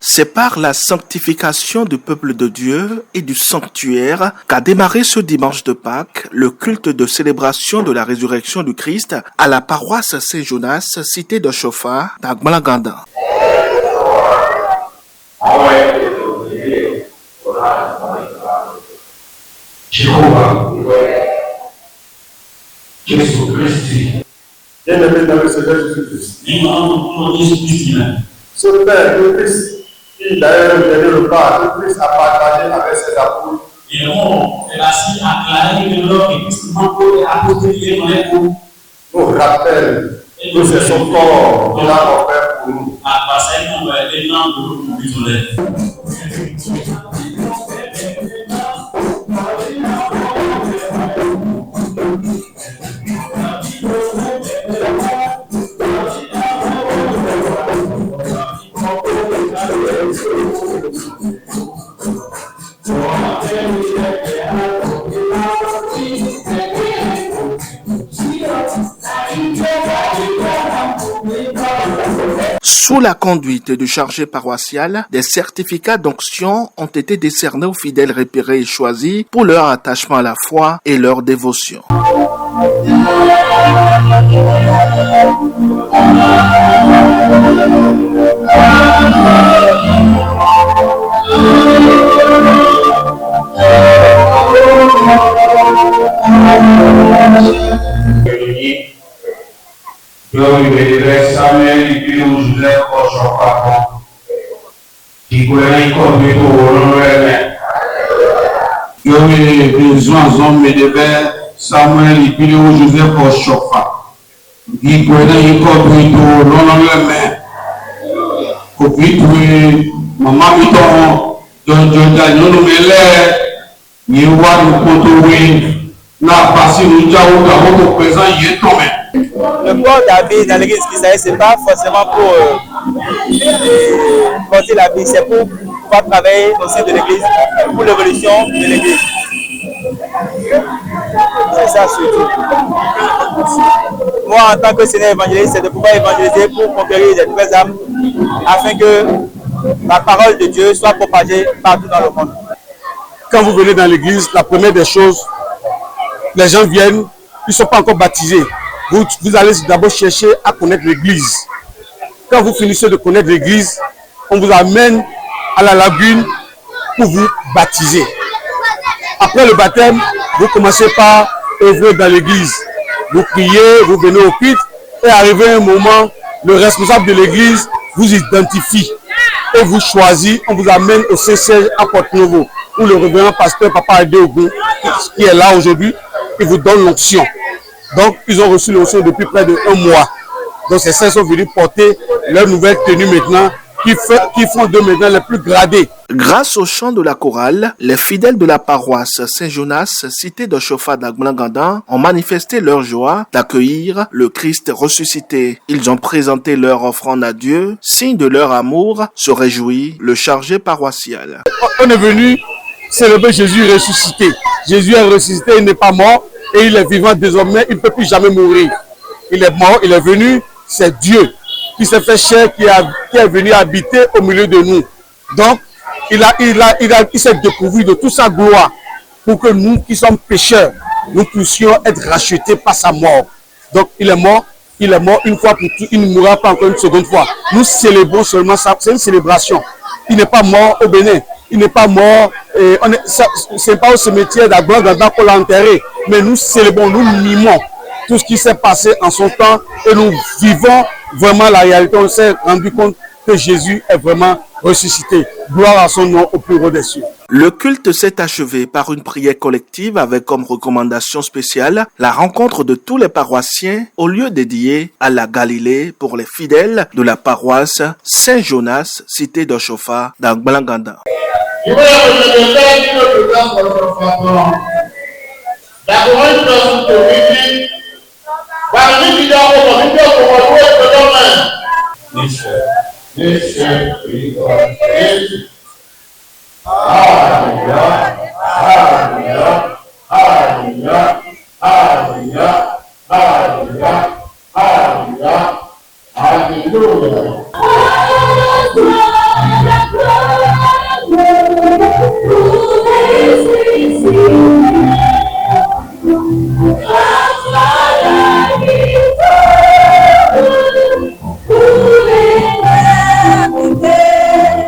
C'est par la sanctification du peuple de Dieu et du sanctuaire qu'a démarré ce dimanche de Pâques le culte de célébration de la résurrection du Christ à la paroisse Saint-Jonas, cité de Chofa, d'Agmalaganda. Ce Père, le Christ, qui d'ailleurs donné le pas, le Christ a partagé avec ses apôtres. Nous rappelle que c'est son corps qu'il a offert pour nous. Sous la conduite du chargé paroissial, des certificats d'onction ont été décernés aux fidèles repérés et choisis pour leur attachement à la foi et leur dévotion. Samuel qui Joseph Oshopako, qui connaît comme le besoin hommes et devers Samuel qui Joseph Oshopa, qui connaît comme le main, au maman miton, John nous mêlait, ni voir nous contrôler, n'a passé nous jaou dans votre présent, il est tombé. Le port d'habits dans l'église Christiane, ce n'est pas forcément pour porter l'habit, c'est pour pouvoir travailler au sein de l'église, pour l'évolution de l'église. C'est ça surtout. Moi, en tant que Seigneur évangéliste, c'est de pouvoir évangéliser pour conquérir des nouvelles âmes, afin que la parole de Dieu soit propagée partout dans le monde. Quand vous venez dans l'église, la première des choses, les gens viennent, ils ne sont pas encore baptisés. Vous allez d'abord chercher à connaître l'église. Quand vous finissez de connaître l'église, on vous amène à la lagune pour vous baptiser. Après le baptême, vous commencez par œuvrer dans l'église. Vous priez, vous venez au culte, et arrivé un moment, le responsable de l'église vous identifie et vous choisit. On vous amène au Saint-Siège à Porte-Novo, où le révérend pasteur Papa Adéogun, qui est là aujourd'hui, il vous donne l'onction. Donc, ils ont reçu l'onction depuis près de 1 mois. Donc, ces saints sont venus porter leur nouvelle tenue maintenant, qui font d'eux maintenant les plus gradés. Grâce au chant de la chorale, les fidèles de la paroisse Saint-Jonas, cité de Chofa d'Agmalaganda, ont manifesté leur joie d'accueillir le Christ ressuscité. Ils ont présenté leur offrande à Dieu, signe de leur amour, se réjouit le chargé paroissial. On est venu célébrer Jésus ressuscité. Jésus est ressuscité, il n'est pas mort. Et il est vivant désormais, il ne peut plus jamais mourir. Il est mort, il est venu, c'est Dieu qui s'est fait chair, qui est venu habiter au milieu de nous. Donc, il s'est découvert de toute sa gloire pour que nous qui sommes pécheurs, nous puissions être rachetés par sa mort. Donc, il est mort une fois pour toutes, il ne mourra pas encore une seconde fois. Nous célébrons seulement ça, c'est une célébration. Il n'est pas mort au Bénin. Il n'est pas mort, ce n'est pas au cimetière d'Agmalaganda qu'on l'a enterré, mais nous célébrons, nous mimons tout ce qui s'est passé en son temps et nous vivons vraiment la réalité. On s'est rendu compte que Jésus est vraiment ressuscité. Gloire à son nom au plus haut des cieux. Le culte s'est achevé par une prière collective avec comme recommandation spéciale la rencontre de tous les paroissiens au lieu dédié à la Galilée pour les fidèles de la paroisse Saint-Jonas, cité de Chofa d'Agmalaganda. Misericordia. Hallelujah. Hallelujah. Hallelujah.